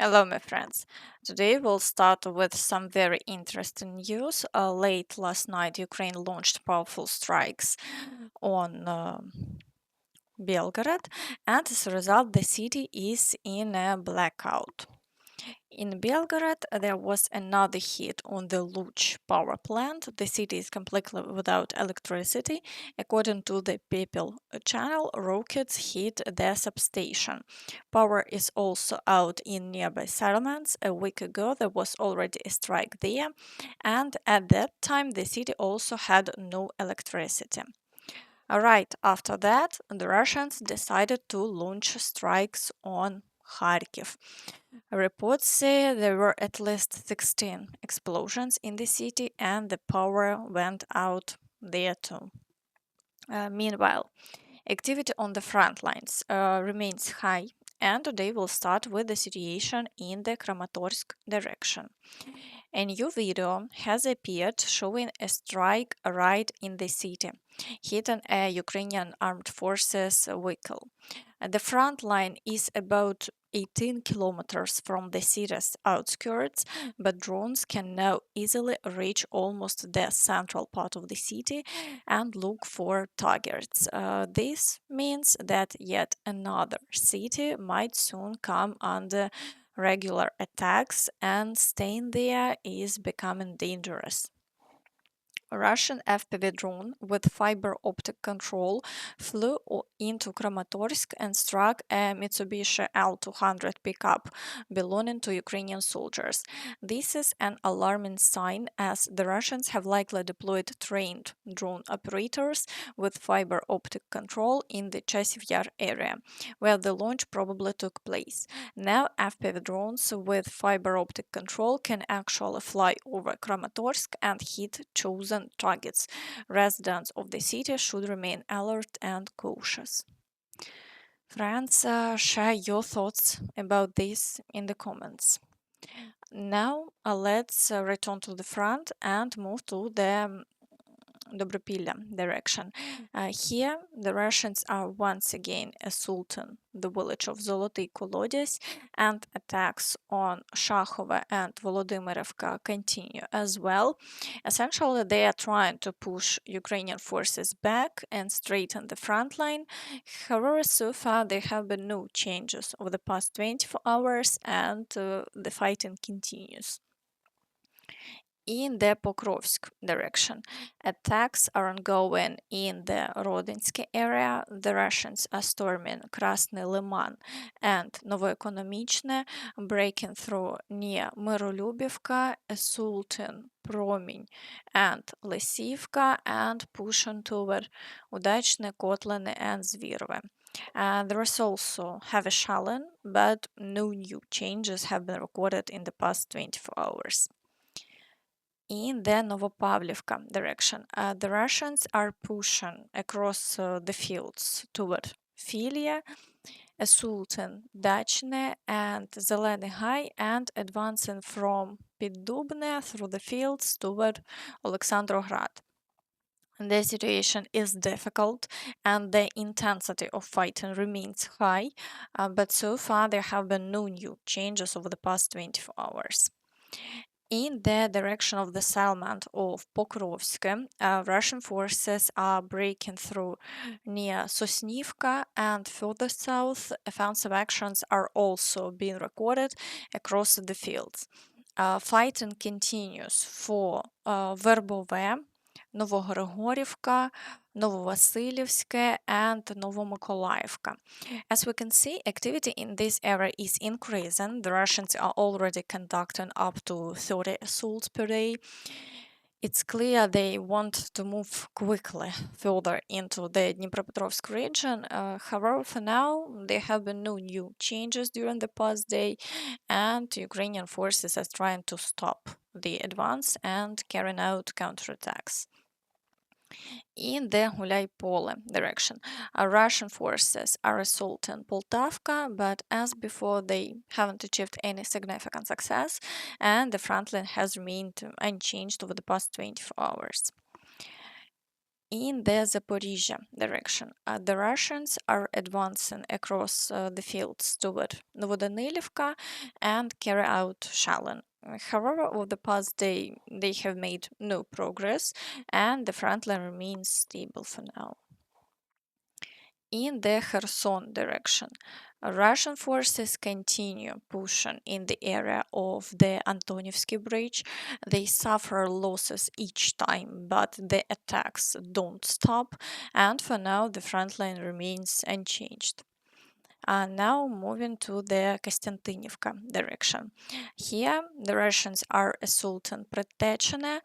Hello, my friends. Today we'll start with some very interesting news. Late last night, Ukraine launched powerful strikes on Belgorod, and as a result, the city is in a blackout. In Belgorod, there was another hit on the Luch power plant. The city is completely without electricity. According to the People channel, rockets hit their substation. Power is also out in nearby settlements. A week ago, there was already a strike there, and at that time, the city also had no electricity. Right after that, the Russians decided to launch strikes on Kharkiv. Reports say there were at least 16 explosions in the city and the power went out there too. Meanwhile, activity on the front lines remains high, and today we'll start with the situation in the Kramatorsk direction. A new video has appeared showing a strike right in the city, hitting a Ukrainian armed forces vehicle. The front line is about 18 kilometers from the city's outskirts, but drones can now easily reach almost the central part of the city and look for targets. This means that yet another city might soon come under regular attacks, and staying there is becoming dangerous. A Russian FPV drone with fiber-optic control flew into Kramatorsk and struck a Mitsubishi L200 pickup belonging to Ukrainian soldiers. This is an alarming sign, as the Russians have likely deployed trained drone operators with fiber-optic control in the Chasiv Yar area, where the launch probably took place. Now, FPV drones with fiber-optic control can actually fly over Kramatorsk and hit chosen targets. Residents of the city should remain alert and cautious. Friends, share your thoughts about this in the comments. Now, let's return to the front and move to the Dobropillia direction. Here, the Russians are once again assaulting the village of Zoloty Kolodys, and attacks on Shakhova and Volodymyrivka continue as well. Essentially, they are trying to push Ukrainian forces back and straighten the front line. However, so far there have been no changes over the past 24 hours, and the fighting continues. In the Pokrovsk direction, attacks are ongoing in the Rodinsky area. The Russians are storming Krasny Liman and Novoekonomichne, breaking through near Myrolюбівка, assaulting Prominy and Lesivka, and pushing toward Udachne, Kotliny, and Zvirove. There is also heavy shelling, but no new changes have been recorded in the past 24 hours. In the Novopavlivka direction, the Russians are pushing across the fields toward Filia, assaulting Dachne and Zeleny High, and advancing from Piddubne through the fields toward Alexandrograd. The situation is difficult and the intensity of fighting remains high, but so far there have been no new changes over the past 24 hours. In the direction of the settlement of Pokrovske, Russian forces are breaking through near Sosnivka, and further south, offensive actions are also being recorded across the fields. Fighting continues for Verbove, Novogorivka, Novovasilievske, and Novomykolaivka. As we can see, activity in this area is increasing. The Russians are already conducting up to 30 assaults per day. It's clear they want to move quickly further into the Dnipropetrovsk region. However, for now, there have been no new changes during the past day, and Ukrainian forces are trying to stop the advance and carrying out counterattacks. In the Huliaipole direction, Russian forces are assaulting Poltavka, but as before, they haven't achieved any significant success, and the front line has remained unchanged over the past 24 hours. In the Zaporizhzhia direction, the Russians are advancing across the fields toward Novopavlivka and carry out shelling. However, over the past day, they have made no progress, and the front line remains stable for now. In the Kherson direction, Russian forces continue pushing in the area of the Antonivsky Bridge. They suffer losses each time, but the attacks don't stop, and for now the front line remains unchanged. Now moving to the Kostiantynivka direction. Here, the Russians are assaulting Pretechene,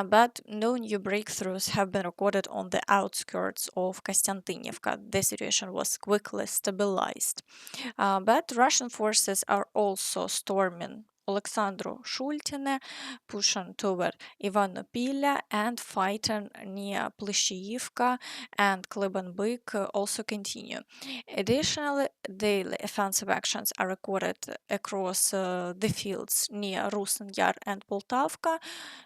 but no new breakthroughs have been recorded on the outskirts of Kostiantynivka. The situation was quickly stabilized. But Russian forces are also storming Alexandru Shultine, pushing toward Ivanopilya, and fighting near Pleshiivka and Klebanbyk also continue. Additionally, daily offensive actions are recorded across the fields near Rusyn Yar and Poltavka.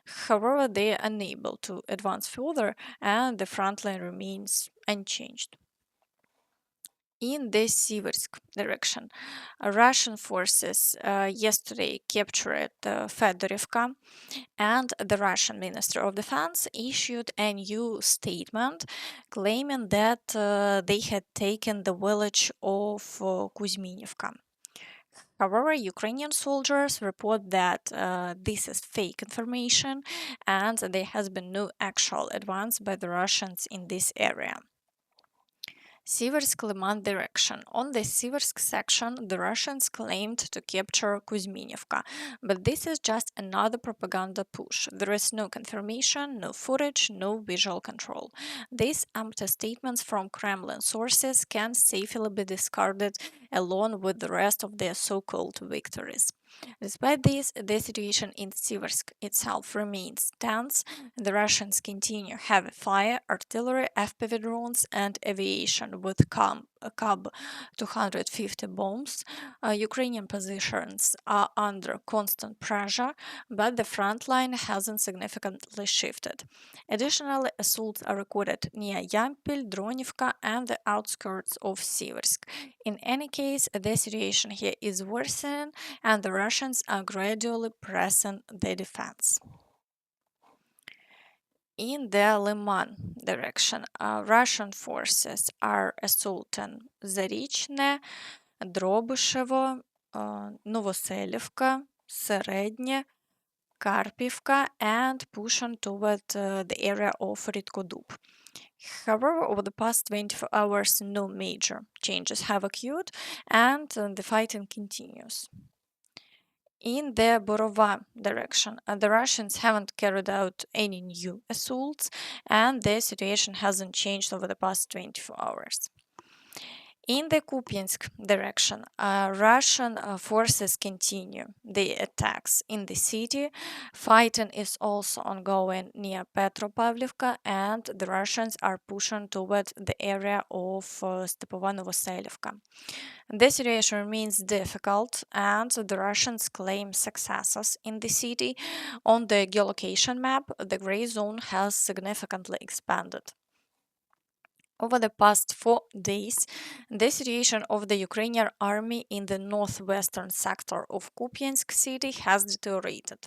However, they are unable to advance further, and the front line remains unchanged. In the Siversk direction, Russian forces yesterday captured Fedorivka, and the Russian Minister of Defense issued a new statement claiming that they had taken the village of Kuzminivka. However, Ukrainian soldiers report that this is fake information and there has been no actual advance by the Russians in this area. Siversk-Lyman direction. On the Siversk section, the Russians claimed to capture Kuzminivka, but this is just another propaganda push. There is no confirmation, no footage, no visual control. These empty statements from Kremlin sources can safely be discarded along with the rest of their so-called victories. Despite this, the situation in Siversk itself remains tense. The Russians continue heavy fire, artillery, FPV drones, and aviation with Kab 250 bombs. Ukrainian positions are under constant pressure, but the front line hasn't significantly shifted. Additionally, assaults are recorded near Yampil, Dronivka, and the outskirts of Siversk. In any case, the situation here is worsening, and the Russians are gradually pressing the defense. In the Lyman direction, Russian forces are assaulting Zarychne, Drobyshevo, Novoselivka, Serednye, Kharkivka, and pushing toward the area of Ridkodub. However, over the past 24 hours, no major changes have occurred, and the fighting continues. In the Borova direction, the Russians haven't carried out any new assaults, and the situation hasn't changed over the past 24 hours. In the Kupiansk direction, Russian forces continue the attacks in the city. Fighting is also ongoing near Petropavlivka, and the Russians are pushing toward the area of Stepova Novoselivka. The situation remains difficult, and the Russians claim successes in the city. On the geolocation map, the gray zone has significantly expanded. Over the past 4 days, the situation of the Ukrainian army in the northwestern sector of Kupiansk city has deteriorated.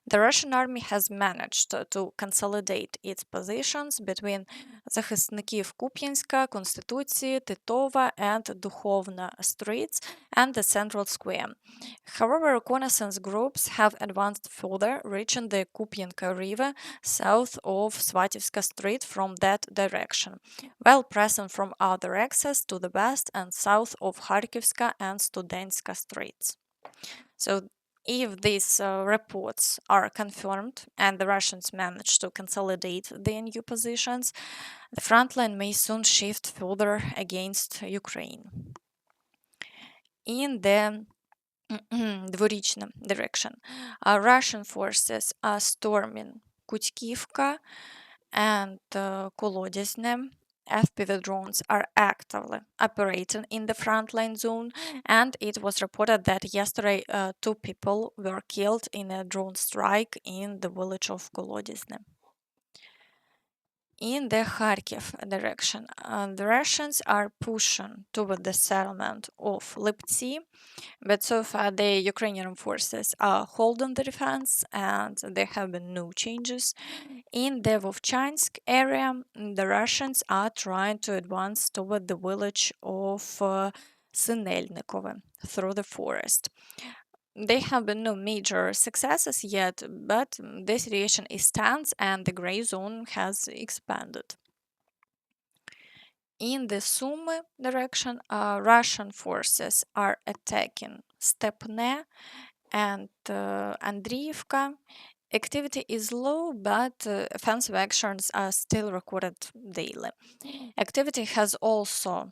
The Russian army has managed to consolidate its positions between Захисників Куп'янська, Конституції, Титова, and Dukhovna streets and the central square. However, reconnaissance groups have advanced further, reaching the Kupianka river south of Svativska street from that direction, while pressing from other axes to the west and south of Kharkivska and Studentska streets. So if these reports are confirmed and the Russians manage to consolidate their new positions, the front line may soon shift further against Ukraine. In the Dvorichna direction, Russian forces are storming Kutkivka and Kolodezne. FPV drones are actively operating in the frontline zone, and it was reported that yesterday 2 people were killed in a drone strike in the village of Kolodezne. In the Kharkiv direction, the Russians are pushing toward the settlement of Liptsy, but so far the Ukrainian forces are holding the defense and there have been no changes. In the Vovchansk area, the Russians are trying to advance toward the village of Sinelnikove through the forest. There have been no major successes yet, but the situation is tense and the gray zone has expanded. In the Sumy direction, Russian forces are attacking Stepne and Andriivka. Activity is low, but offensive actions are still recorded daily. Activity has also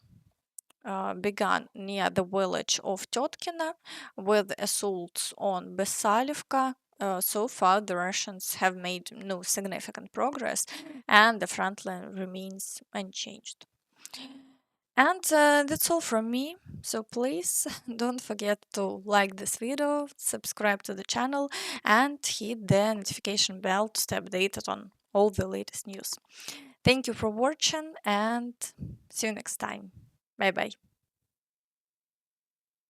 begun near the village of Tetkina with assaults on Besalivka. So far, the Russians have made no significant progress, and the front line remains unchanged. And that's all from me. So please don't forget to like this video, subscribe to the channel, and hit the notification bell to stay updated on all the latest news. Thank you for watching and see you next time. Bye bye.